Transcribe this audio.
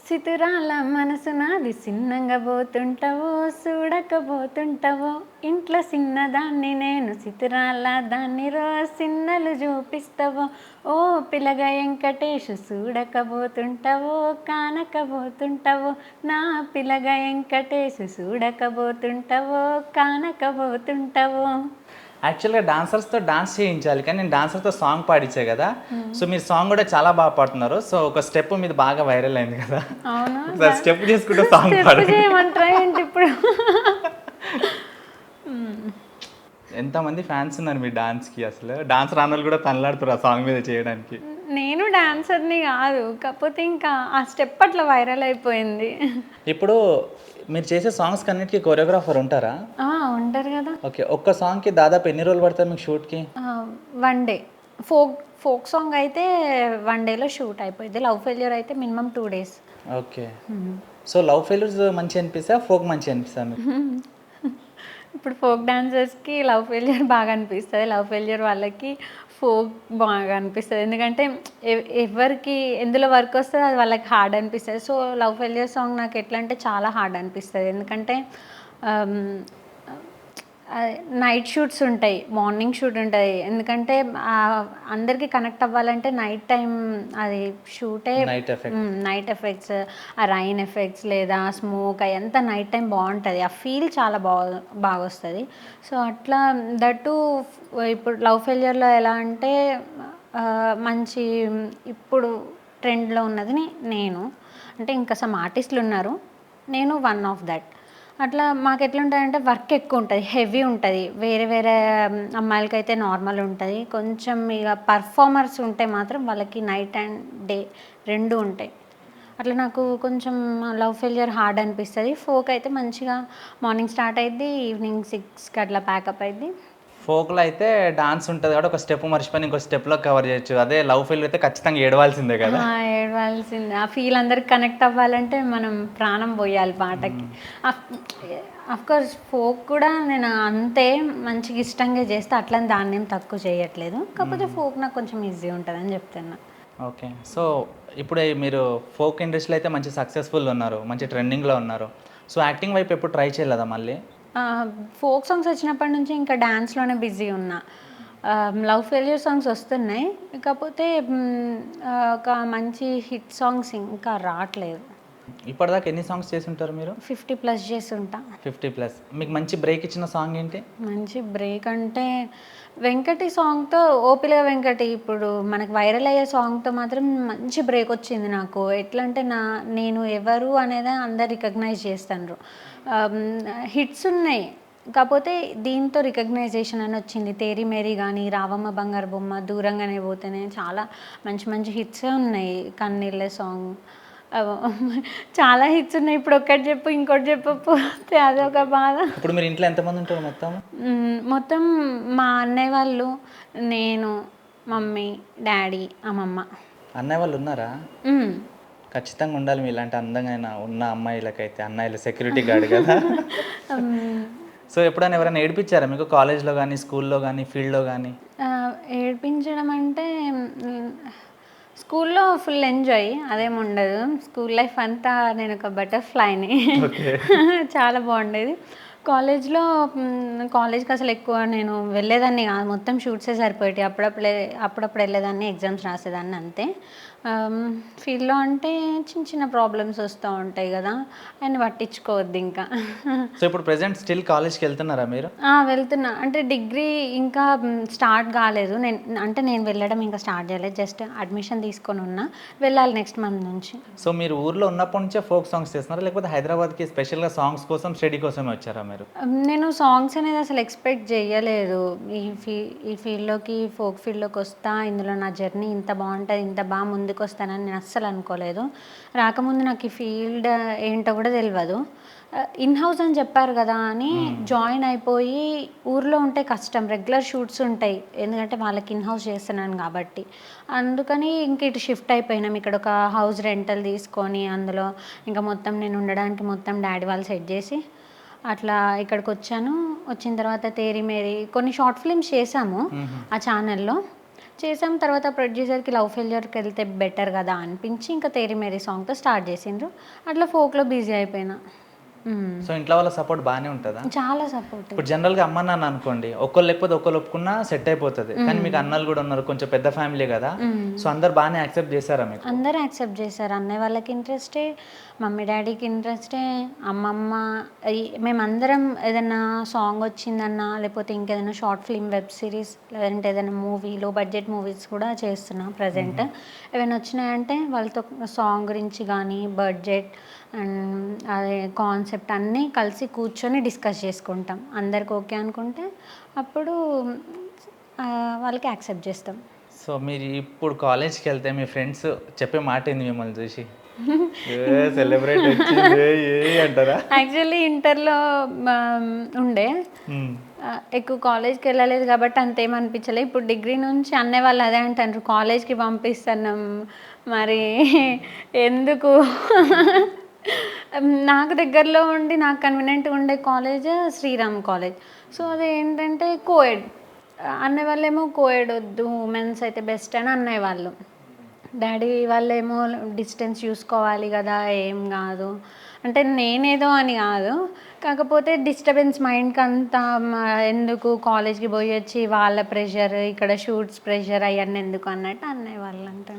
సితురాల మనసు నాది సిన్నంగా పోతుంటావో చూడకపోతుంటావో ఇంట్లో చిన్నదాన్ని నేను సితురాల దాన్ని సిన్నలు చూపిస్తావో ఓ పిల్లగా వెంకటేషు చూడకపోతుంటావో కానకపోతుంటావో నా పిల్లగా వెంకటేషు చూడకపోతుంటావో కానకపోతుంటావో. యాక్చువల్గా డాన్సర్స్తో డాన్స్ చేయించాలి, కానీ నేను డాన్సర్తో సాంగ్ పాడించే కదా. సో మీరు సాంగ్ కూడా చాలా బాగా పాడుతున్నారు. సో ఒక స్టెప్ మీద బాగా వైరల్ అయింది కదా, అవును స్టెప్ చేసుకుంటే సాంగ్ పాడండి. చేయమంటారా ఏంటి ఇప్పుడు? ఎంతమంది ఫ్యాన్స్ ఉన్నారు మీ డాన్స్కి, అసలు డాన్స్ రాని వాళ్ళు కూడా తనలాడుతారు ఆ సాంగ్ మీద చేయడానికి. నేను డాన్సర్ని కాదు, కాకపోతే ఇంకా ఆ స్టెప్ అట్లా వైరల్ అయిపోయింది. ఇప్పుడు మీరు చేసే సాంగ్స్ అన్నిటికీ కొరియోగ్రాఫర్ ఉంటారా? ఉంటారు కదా. ఓకే, ఒక్క సాంగ్కి దాదాపు ఎన్ని రోజులు పడతాయి మీకు షూట్కి? 1 డే. ఫోక్ సాంగ్ అయితే 1 డేలో షూట్ అయిపోయింది. లవ్ ఫెయిల్యూర్ అయితే minimum 2 days. Okay, so love failures మంచి అనిపిస్తా, ఫోక్ మంచి అనిపిస్తా మీకు? ఇప్పుడు ఫోక్ డాన్సర్స్కి లవ్ ఫెయిల్యూర్ బాగా అనిపిస్తుంది, లవ్ ఫెయిల్యూర్ వాళ్ళకి ఫోక్ బాగా అనిపిస్తుంది. ఎందుకంటే ఎవరికి ఎందులో వర్క్ వస్తుందో అది వాళ్ళకి హార్డ్ అనిపిస్తుంది. సో లవ్ ఫెయిల్యూర్ సాంగ్ నాకు ఎట్లా అంటే చాలా హార్డ్ అనిపిస్తుంది. ఎందుకంటే నైట్ షూట్స్ ఉంటాయి, మార్నింగ్ షూట్ ఉంటుంది. ఎందుకంటే అందరికీ కనెక్ట్ అవ్వాలంటే నైట్ టైం అది షూటే. నైట్ ఎఫెక్ట్స్, ఆ రైన్ ఎఫెక్ట్స్ లేదా స్మోక్ అదంతా నైట్ టైం బాగుంటుంది, ఆ ఫీల్ చాలా బాగా వస్తుంది. సో అట్లా దట్టు ఇప్పుడు లవ్ ఫెయిల్యూర్లో ఎలా అంటే మంచి ఇప్పుడు ట్రెండ్లో ఉన్నది నేను, అంటే ఇంకా సమ్ ఆర్టిస్టులు ఉన్నారు, నేను వన్ ఆఫ్ దట్. అట్లా మాకు ఎట్లుంటుందంటే వర్క్ ఎక్కువ ఉంటుంది, హెవీ ఉంటుంది. వేరే అమ్మాయిలకైతే నార్మల్ ఉంటుంది. కొంచెం ఇక పర్ఫార్మర్స్ ఉంటే మాత్రం వాళ్ళకి నైట్ అండ్ డే 2 ఉంటాయి. అట్లా నాకు కొంచెం లవ్ ఫెయిల్యూర్ హార్డ్ అనిపిస్తుంది. ఫోక్ అయితే మంచిగా మార్నింగ్ స్టార్ట్ అయ్యిద్ది, ఈవినింగ్ 6కి అట్లా ప్యాకప్ అయ్యిద్ది. ఫోక్లో అయితే డాన్స్ ఉంటుంది కాబట్టి ఒక స్టెప్ మర్చిపోయి ఇంకో స్టెప్లో కవర్ చేయొచ్చు. అదే లవ్ ఫెయిల్యూర్ అయితే ఖచ్చితంగా ఏడవాల్సిందే కదా. ఏడవాల్సిందే. ఆ ఫీల్ అందరికి కనెక్ట్ అవ్వాలంటే మనం ప్రాణం పోయాలి పాటకి. అఫ్కోర్స్ ఫోక్ కూడా నేను అంతే మంచిగా ఇష్టంగా చేస్తే, అట్లా దాన్ని ఏం తక్కువ చేయట్లేదు. కాకపోతే ఫోక్ నాకు కొంచెం ఈజీ ఉంటుందని చెప్తున్నా. ఓకే, సో ఇప్పుడు మీరు ఫోక్ ఇండస్ట్రీలో అయితే మంచి సక్సెస్ఫుల్ ఉన్నారు, మంచి ట్రెండింగ్లో ఉన్నారు. సో యాక్టింగ్ వైపు ఎప్పుడు ట్రై చేయలేదా మళ్ళీ? ఫోక్ సాంగ్స్ వచ్చినప్పటి నుంచి ఇంకా డ్యాన్స్లోనే బిజీ ఉన్నా. లవ్ ఫెయిల్యూర్ సాంగ్స్ వస్తున్నాయి, కాకపోతే ఒక మంచి హిట్ సాంగ్స్ ఇంకా రావట్లేదు. ఇప్పటిదాకా ఎన్ని సాంగ్స్ చేసి ఉంటారు మీరు? 50+ చేసి ఉంటా. 50+. మీకు మంచి బ్రేక్ ఇచ్చిన సాంగ్ ఏంటి? మంచి బ్రేక్ అంటే వెంకటి సాంగ్తో, ఓపిల వెంకటి ఇప్పుడు మనకు వైరల్ అయ్యే సాంగ్తో మాత్రం మంచి బ్రేక్ వచ్చింది నాకు. ఎట్లా అంటే నేను ఎవరు అనేది అందరు రికగ్నైజ్ చేస్తారు. హిట్స్ ఉన్నాయి, కాకపోతే దీంతో రికగ్నైజేషన్ అని వచ్చింది. తేరి మేరీ కానీ, రావమ్మ బంగారు బొమ్మ, దూరంగానే పోతేనే, చాలా మంచి మంచి హిట్సే ఉన్నాయి. కన్నీళ్ళే సాంగ్, చాలా హిట్స్ ఉన్నాయి. ఇప్పుడు ఒక్కటి చెప్పు ఇంకోటి చెప్పకపోతే అదొక బాధ. ఇప్పుడు మీరు ఇంట్లో ఎంతమంది ఉంటారు మొత్తం మా అన్నయ్య వాళ్ళు, నేను, మమ్మీ, డాడీ, అమ్మమ్మ. అన్నయ్య వాళ్ళు ఉన్నారా? ఖచ్చితంగా ఉండాలి మీ ఇలాంటి అందంగా ఉన్న అమ్మాయిలకైతే. అన్నయ్యలు సెక్యూరిటీ గార్డ్ కదా. సో ఎప్పుడైనా ఎవరైనా ఏడిపించారా మీకు కాలేజ్లో కానీ, స్కూల్లో కానీ, ఫీల్డ్లో కానీ? ఏడిపించడం అంటే స్కూల్లో ఫుల్ ఎంజాయ్, అదేమి ఉండదు. స్కూల్ లైఫ్ అంతా నేను ఒక బటర్ఫ్లైని, చాలా బాగుండేది. కాలేజ్కి అసలు ఎక్కువ నేను వెళ్ళేదాన్ని కాదు, మొత్తం షూట్సే సరిపోయేవి. అప్పుడప్పుడు వెళ్ళేదాన్ని, ఎగ్జామ్స్ రాసేదాన్ని అంతే. ఫీల్డ్లో అంటే చిన్న చిన్న ప్రాబ్లమ్స్ వస్తూ ఉంటాయి కదా, అని పట్టించుకోవద్దు ఇంకా. సో ఇప్పుడు ప్రెజెంట్ స్టిల్ కాలేజ్కి వెళ్తున్నారా మీరు? వెళ్తున్నా, అంటే డిగ్రీ ఇంకా స్టార్ట్ కాలేదు. నేను వెళ్ళడం ఇంకా స్టార్ట్ చేయలేదు, జస్ట్ అడ్మిషన్ తీసుకొని ఉన్నా, వెళ్ళాలి నెక్స్ట్ మంత్ నుంచి. సో మీరు ఊర్లో ఉన్నప్పటి నుంచే ఫోక్ సాంగ్స్ చేస్తున్నారా, లేకపోతే హైదరాబాద్కి స్పెషల్గా సాంగ్స్ కోసం, స్టడీ కోసమే వచ్చారా మీరు? నేను సాంగ్స్ అనేది అసలు ఎక్స్పెక్ట్ చేయలేదు. ఈ ఫీల్డ్లోకి, ఫోక్ ఫీల్డ్లోకి వస్తా, ఇందులో నా జర్నీ ఇంత బాగుంటుంది, ఇంత బాగా ముందుకు వస్తానని నేను అస్సలు అనుకోలేదు. రాకముందు నాకు ఈ ఫీల్డ్ ఏంటో కూడా తెలియదు. ఇన్ హౌస్ అని చెప్పారు కదా అని జాయిన్ అయిపోయి, ఊర్లో ఉంటే కష్టం, రెగ్యులర్ షూట్స్ ఉంటాయి, ఎందుకంటే వాళ్ళకి ఇన్ హౌస్ చేస్తున్నాను కాబట్టి. అందుకని ఇంక ఇటు షిఫ్ట్ అయిపోయినాం. ఇక్కడ ఒక హౌస్ రెంటల్ తీసుకొని, అందులో ఇంకా మొత్తం నేను ఉండడానికి మొత్తం డాడీ వాళ్ళు సెట్ చేసి అట్లా ఇక్కడికి వచ్చాను. వచ్చిన తర్వాత తేరి మేరీ కొన్ని షార్ట్ ఫిల్మ్స్ చేశాము ఆ ఛానల్లో. చేసాం. తర్వాత ప్రొడ్యూసర్కి లవ్ ఫెయిల్యూర్కి వెళ్తే బెటర్ కదా అనిపించి ఇంకా తేరి మేరీ సాంగ్తో స్టార్ట్ చేసిండ్రు. అట్లా ఫోక్లో బిజీ అయిపోయినా. సో ఇంట్లో వాళ్ళ సపోర్ట్ బాగానే ఉంటుందా? చాలా సపోర్ట్. ఇప్పుడు జనరల్గా అమ్మ నాన్న అనుకోండి, ఒక్కళ్ళు లేకపోతే ఒక్కళ్ళు ఒప్పుకున్నా సెట్ అయిపోతుంది. కానీ మీకు అన్నలు కూడా ఉన్నారు, కొంచెం పెద్ద ఫ్యామిలీ కదా, సో అందరు బాగానే యాక్సెప్ట్ చేశారా మీకు? అందరూ యాక్సెప్ట్ చేశారు. అన్నయ్య వాళ్ళకి ఇంట్రెస్టే, మమ్మీ డాడీకి ఇంట్రెస్టే, అమ్మమ్మ మేమందరం ఏదైనా సాంగ్ వచ్చిందన్నా లేకపోతే ఇంకేదైనా షార్ట్ ఫిల్మ్, వెబ్ సిరీస్, లేదంటే ఏదైనా మూవీ, లో బడ్జెట్ మూవీస్ కూడా చేస్తున్నా ప్రజెంట్. ఏమైనా వచ్చినాయంటే వాళ్ళతో సాంగ్ గురించి కానీ బడ్జెట్ అండ్ అదే కాన్సెప్ట్ అన్నీ కలిసి కూర్చొని డిస్కస్ చేసుకుంటాం. అందరికి ఓకే అనుకుంటే అప్పుడు వాళ్ళకి యాక్సెప్ట్ చేస్తాం. సో మీరు ఇప్పుడు కాలేజ్కి వెళ్తే మీ ఫ్రెండ్స్ చెప్పే మాట ఏంది మిమ్మల్ని చూసి? సెలబ్రేట్ అంటారా? యాక్చువల్లీ ఇంటర్లో ఉండే ఎక్కువ కాలేజ్కి వెళ్ళలేదు కాబట్టి అంతేమనిపించలే. ఇప్పుడు డిగ్రీ నుంచి అన్నయ్య వాళ్ళు అదే అంటారు, కాలేజ్కి పంపిస్తున్నాం మరి ఎందుకు. నాకు దగ్గరలో ఉండి నాకు కన్వీనియంట్గా ఉండే కాలేజ్ శ్రీరామ్ కాలేజ్. సో అది ఏంటంటే కోఎడ్. అన్నయ్య వాళ్ళేమో కోఎడ్ వద్దు, ఉమెన్స్ అయితే బెస్ట్ అని అన్నయ్య వాళ్ళు. డాడీ వాళ్ళేమో డిస్టెన్స్ చూసుకోవాలి కదా, ఏం కాదు అంటే నేనేదో అని కాదు, కాకపోతే డిస్టర్బెన్స్ మైండ్కి అంతా ఎందుకు కాలేజ్కి పోయి వచ్చి వాళ్ళ ప్రెషర్, ఇక్కడ షూట్స్ ప్రెషర్ అవన్నీ ఎందుకు అన్నట్టు అన్నయ్య వాళ్ళు అంటారు.